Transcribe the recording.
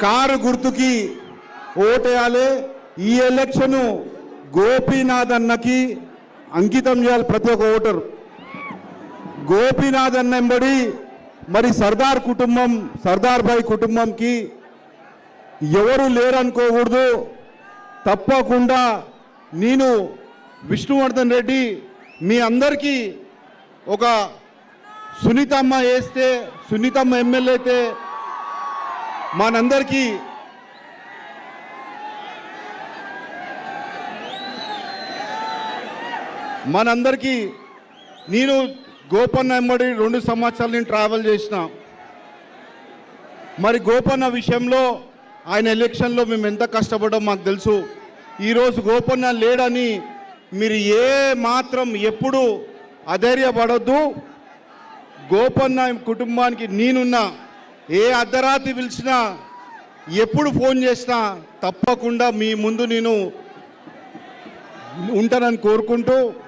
Car గుర్తుకి ఓటేయాలి. ఈ ఎలక్షన్ గోపీనాథ్ అన్నకి అంకితం చేయాలి. ప్రతి ఒక్క ఓటరు గోపీనాథ్ అన్న వెంబడి మరి సర్దార్ కుటుంబం, సర్దార్ భాయ్ కుటుంబంకి ఎవరు లేరనుకోకూడదు. తప్పకుండా నేను విష్ణువర్ధన్ రెడ్డి మీ అందరికీ ఒక సునీతమ్మ వేస్తే, సునీతమ్మ ఎమ్మెల్యే అయితే మనందరికీ నేను గోపన్న వెంబడి 2 సంవత్సరాలు నేను ట్రావెల్ చేసిన. మరి గోపన్న విషయంలో ఆయన ఎలక్షన్లో మేము ఎంత కష్టపడ్డాం మాకు తెలుసు. ఈరోజు గోపన్న లేడని మీరు ఏ మాత్రం ఎప్పుడు అధైర్యపడొద్దు. గోపన్న కుటుంబానికి నేనున్నా. ఏ అర్ధరాత్రి పిలిచినా, ఎప్పుడు ఫోన్ చేసినా తప్పకుండా మీ ముందు నేను ఉంటానని కోరుకుంటూ